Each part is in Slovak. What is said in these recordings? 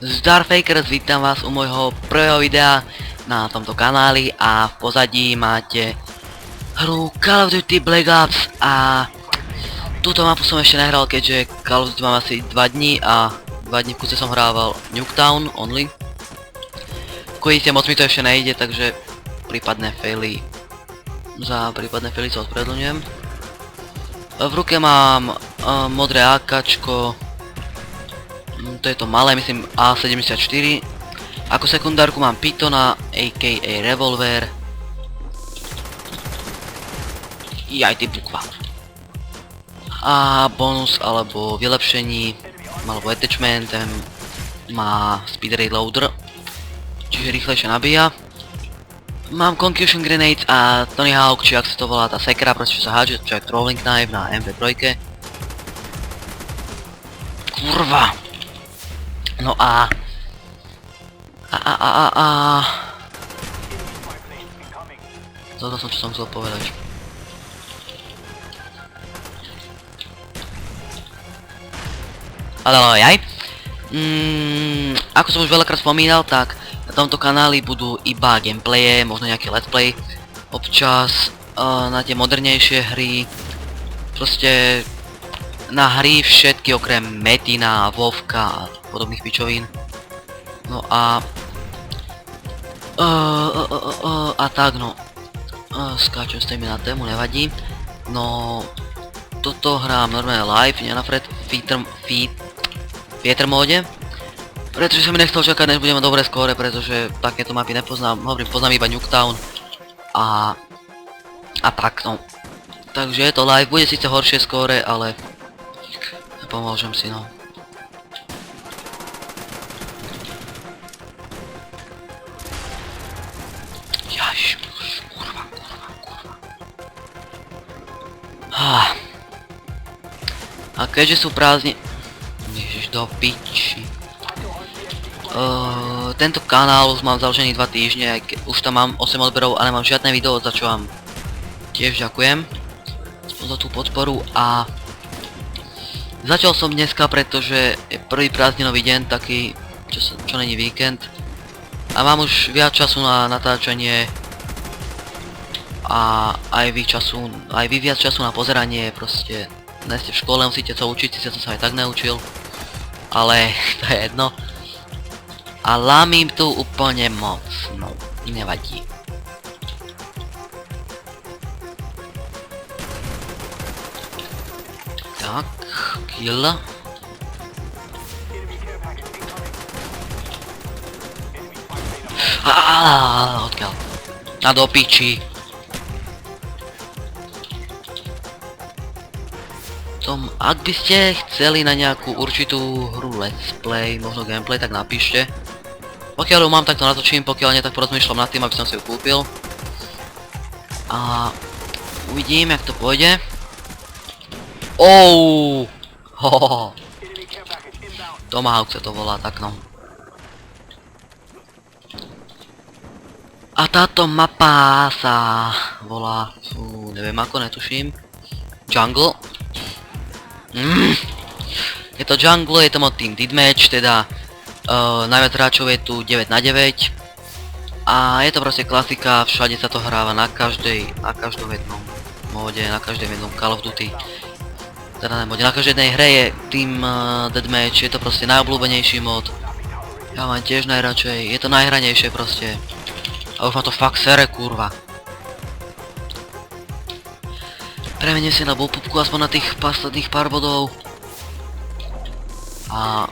Starfakers, vítam vás u môjho prvého videa na tomto kanáli a v pozadí máte hru Call of Duty Black Ops a túto mapu som ešte nehral, keďže Call of Duty mám asi 2 dní a 2 dní v kuse som hrával Nuketown only. Ako vidíte, moc mi to ešte nejde, takže prípadné faily sa ospravedlňujem. V ruke mám modré AKčko. To je to malé, myslím A74. Ako sekundárku mám Pythona, aka revolver. Jaj, ty bukva. A bonus alebo vylepšení, alebo attachment, má speed reloader, čiže rýchlejšie nabíja. Mám concussion grenades a Tony Hawk, či ak sa to volá tá sekera, proste čo sa hádže, čo je throwing knife na MP3. Kurva. No a toto som, čo som chcel povedať. Ale jaj. Ako som už veľakrát spomínal, tak na tomto kanáli budú iba gameplaye, možno nejaký let's play. Občas na tie modernejšie hry. Proste na hry všetky okrem Metina, Vovka a podobných pičovín. No a tak no. Skáčem s tými na tému, nevadí. No toto hrám normálne live, nie na Theater móde. Pretože som mi nechcel čakať, než budeme dobré skóre, pretože takéto mapy nepoznám. Hovorím, poznám iba Nuketown. A tak no. Takže je to live, bude síce horšie skóre, ale pomôžem si no. Jaž, kurva. A keďže sú prázdni... Ježiš, do piči. Tento kanál už mám založený 2 týždne, už tam mám 8 odberov a nemám žiadne video, za čo vám tiež ďakujem za tú podporu. A začal som dneska, pretože je prvý prázdninový deň, taký, čo není víkend. A mám už viac času na natáčanie a aj vy viac času na pozeranie, proste nie ste v škole, musíte sa učiť, si som sa aj tak naučil. Ale to je jedno. A lámim tu úplne moc, no, nevadí. Tak, kill. Odkiaľ? A do piči. Ak by ste chceli na nejakú určitú hru let's play, možno gameplay, tak napíšte. Pokiaľ ju mám, tak to natočím, pokiaľ nie, tak porozmýšľam nad tým, aby som si ju kúpil. A uvidím, jak to pôjde. Tomahawk sa to volá, tak no. A táto mapa sa volá, neviem ako, netuším, Jungle. Je to Jungle, je to mod Team Deathmatch, teda najviac hráčov je tu 9 na 9. A je to proste klasika, všade sa to hráva na každom jednom móde, na každom jednom Call of Duty. Teda na každej jednej hre je Team Deathmatch, je to proste najobľúbenejší mod. Ja mám tiež najradšej, je to najhranejšie proste. A už ma to fakt sere, kurva. Premením si na bullpupku aspoň na tých posledných pár bodov. A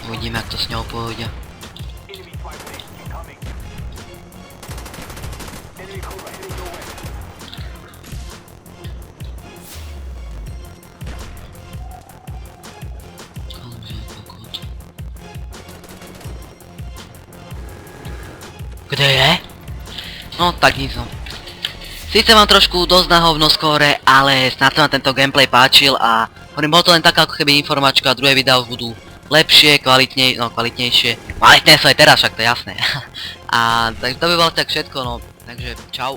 uvidíme, jak to s ňou pôjde. Kde je? No tak nic no. Sice mám trošku dosť na hovno skóre, ale snad sa ma tento gameplay páčil a hovorím, bolo to len taká ako keby informačka, druhé videá už budú lepšie, kvalitnejšie. Kvalitné sú aj teraz, však to je jasné. A takže to by bolo tak všetko, no. Takže čau.